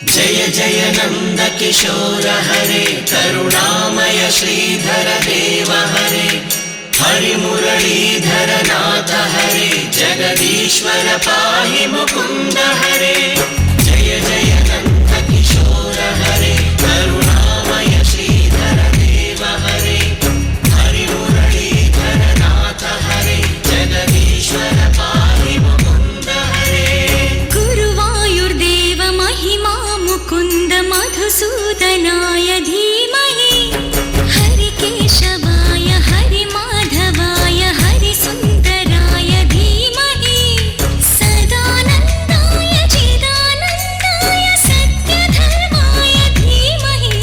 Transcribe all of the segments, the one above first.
जय जय नंद किशोर हरे करुणामय श्रीधर देव हरे हरि मुरलीधर नाथ हरे जगदीश्वर पाहि मुकुंद हरे जय जय नंद किशोर हरे करुणामय श्रीधर देव हरे हरि मुरलीधर नाथ हरे जगदीश्वर पाहि मुकुंद हरे गुरुवायुर्देव महिमा मुकुंद मधुसूदनाय धीमहि हरिकेशवाय हरिमाधवाय हरिसुन्दराय धीमहि सदानन्दाय चिदानन्दाय सत्यधर्माय धीमहि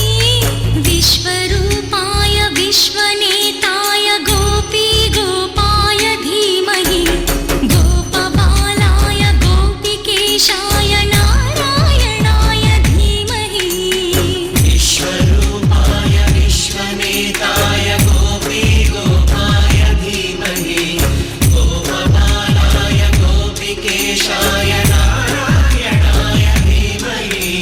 विश्वरूपाय विश्वनेताय गोपीगोपाय धीमहि गोपबालाय गोपिकेशाय नारायणाय धीमहि विश्वरूपाय विश्वनेताय गोपीगोपाय धीमहि गोपबालाय गोपिकेशाय नारायणाय धीमहि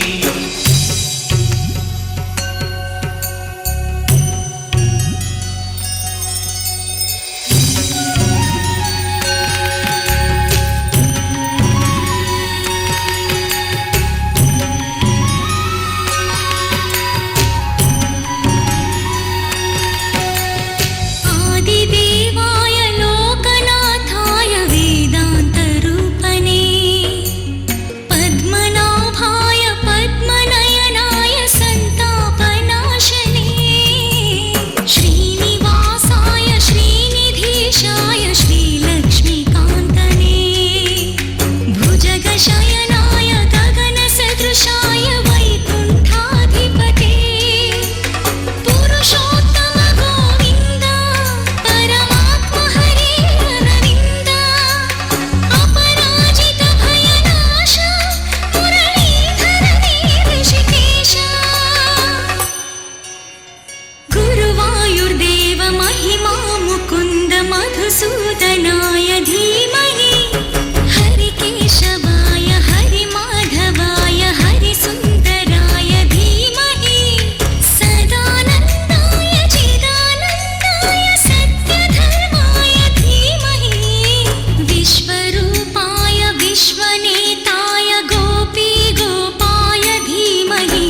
आदिदेवाय लोकनाथाय वेदान्तरूपणे पद्मनाभाय पद्मनयनाय सन्तापनाशने श्रीनिवासाय श्रीनिधीशाय श्रीलक्ष्मीकान्तने भुजगशयनाय गगनसदृशाय वैकुण्ठाधिपते पुरुषोत्तम गोविन्द परमात्म हरे अरविन्द अपराजित भयनाश मुरलीधर देव ऋषिकेश गुरुवायुर्देव महिमा मुकुन्द मधुसूदनाय धीमहि हरिकेशवाय हरिमाधवाय हरिसुन्दराय धीमहि सदानन्दाय चिदानन्दाय सत्यधर्माय धीमहि विश्वरूपाय विश्वनेताय गोपीगोपाय धीमहि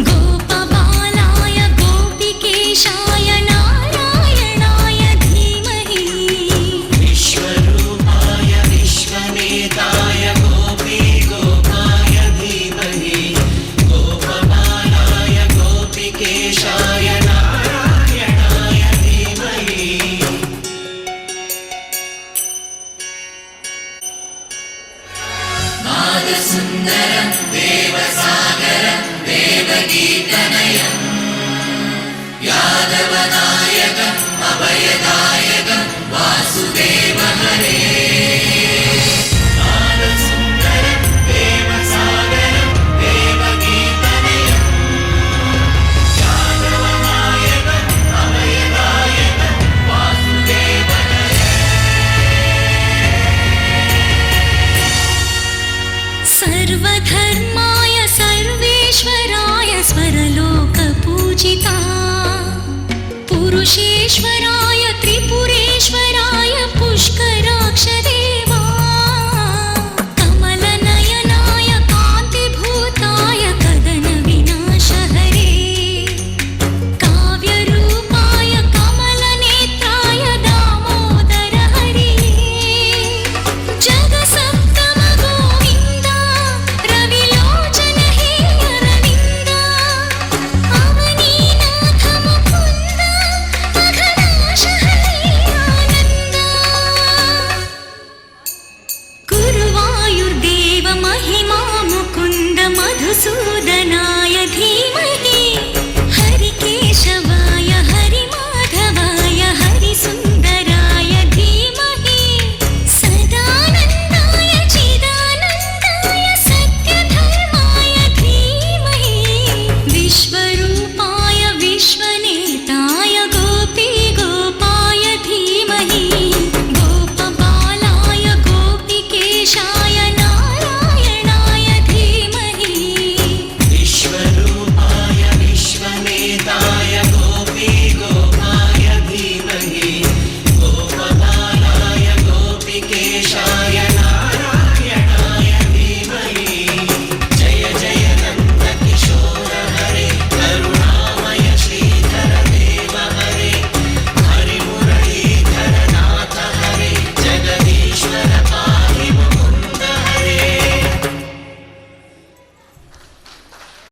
गोपबालाय गोपिकेशाय नारायणाय धीमहि विश्वरूपाय विश्वनेताय गोपीगोपाय धीमहि गोपबालाय गोपिकेशाय नारायणाय धीमहि नादसुन्दरं देवसागरं देवगीतनयं यादवनायकम् अभयदा